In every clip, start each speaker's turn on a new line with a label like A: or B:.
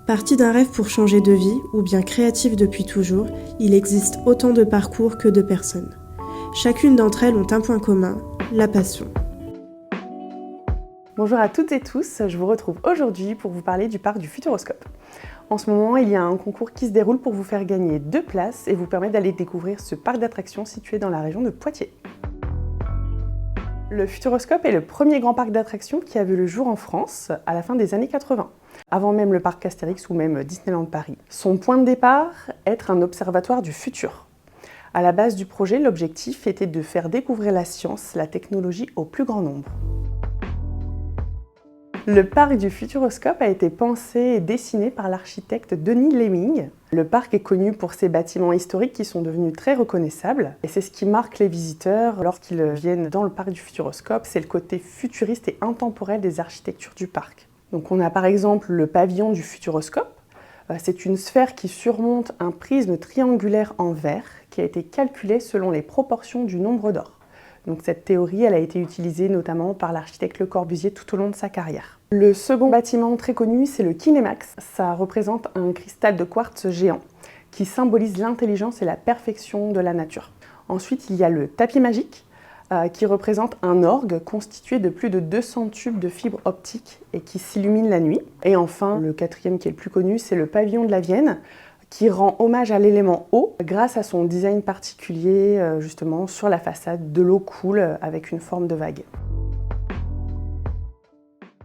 A: Parti d'un rêve pour changer de vie, ou bien créatif depuis toujours, il existe autant de parcours que de personnes. Chacune d'entre elles ont un point commun, la passion.
B: Bonjour à toutes et tous, je vous retrouve aujourd'hui pour vous parler du parc du Futuroscope. En ce moment, il y a un concours qui se déroule pour vous faire gagner 2 places et vous permettre d'aller découvrir ce parc d'attractions situé dans la région de Poitiers. Le Futuroscope est le premier grand parc d'attractions qui a vu le jour en France à la fin des années 80, avant même le parc Astérix ou même Disneyland Paris. Son point de départ, être un observatoire du futur. À la base du projet, l'objectif était de faire découvrir la science, la technologie au plus grand nombre. Le parc du Futuroscope a été pensé et dessiné par l'architecte Denis Lemming. Le parc est connu pour ses bâtiments historiques qui sont devenus très reconnaissables. Et c'est ce qui marque les visiteurs lorsqu'ils viennent dans le parc du Futuroscope, c'est le côté futuriste et intemporel des architectures du parc. Donc on a par exemple le pavillon du Futuroscope. C'est une sphère qui surmonte un prisme triangulaire en verre qui a été calculé selon les proportions du nombre d'or. Donc cette théorie, elle a été utilisée notamment par l'architecte Le Corbusier tout au long de sa carrière. Le second bâtiment très connu, c'est le Kinemax. Ça représente un cristal de quartz géant qui symbolise l'intelligence et la perfection de la nature. Ensuite, il y a le tapis magique qui représente un orgue constitué de plus de 200 tubes de fibres optiques et qui s'illumine la nuit. Et enfin, le quatrième qui est le plus connu, c'est le pavillon de la Vienne, qui rend hommage à l'élément eau grâce à son design particulier justement sur la façade. De l'eau coule avec une forme de vague.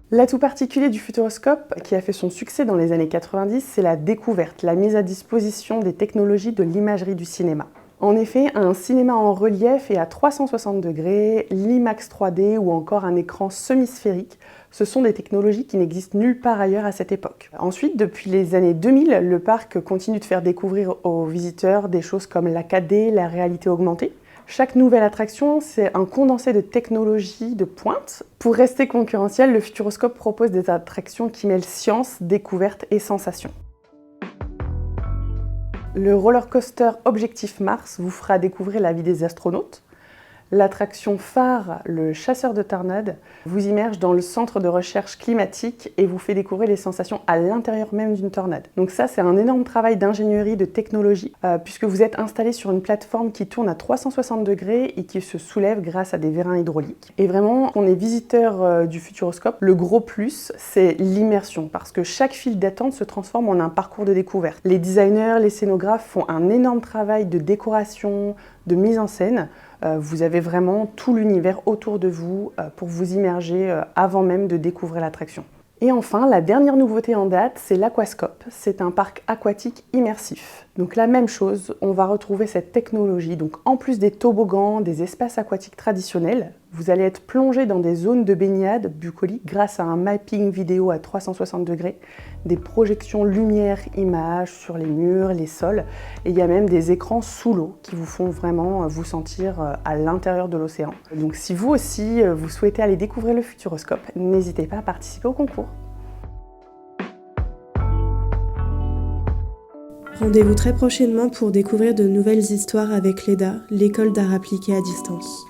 B: L'atout particulier du Futuroscope, qui a fait son succès dans les années 90, c'est la découverte, la mise à disposition des technologies de l'imagerie du cinéma. En effet, un cinéma en relief et à 360 degrés, l'IMAX 3D ou encore un écran semi-sphérique, ce sont des technologies qui n'existent nulle part ailleurs à cette époque. Ensuite, depuis les années 2000, le parc continue de faire découvrir aux visiteurs des choses comme la 4D, la réalité augmentée. Chaque nouvelle attraction, c'est un condensé de technologies de pointe. Pour rester concurrentiel, le Futuroscope propose des attractions qui mêlent science, découverte et sensation. Le roller coaster Objectif Mars vous fera découvrir la vie des astronautes. L'attraction phare, le chasseur de tornades, vous immerge dans le centre de recherche climatique et vous fait découvrir les sensations à l'intérieur même d'une tornade. Donc ça, c'est un énorme travail d'ingénierie, de technologie, puisque vous êtes installé sur une plateforme qui tourne à 360 degrés et qui se soulève grâce à des vérins hydrauliques. Et vraiment, on est visiteur du Futuroscope. Le gros plus, c'est l'immersion, parce que chaque file d'attente se transforme en un parcours de découverte. Les designers, les scénographes font un énorme travail de décoration, de mise en scène. Vous avez vraiment tout l'univers autour de vous pour vous immerger avant même de découvrir l'attraction. Et enfin, la dernière nouveauté en date, c'est l'Aquascope. C'est un parc aquatique immersif. Donc la même chose, on va retrouver cette technologie. Donc en plus des toboggans, des espaces aquatiques traditionnels, vous allez être plongé dans des zones de baignade bucolique grâce à un mapping vidéo à 360 degrés, des projections lumière-image sur les murs, les sols, et il y a même des écrans sous l'eau qui vous font vraiment vous sentir à l'intérieur de l'océan. Donc si vous aussi, vous souhaitez aller découvrir le Futuroscope, n'hésitez pas à participer au concours.
A: Rendez-vous très prochainement pour découvrir de nouvelles histoires avec l'EDA, l'école d'art appliqué à distance.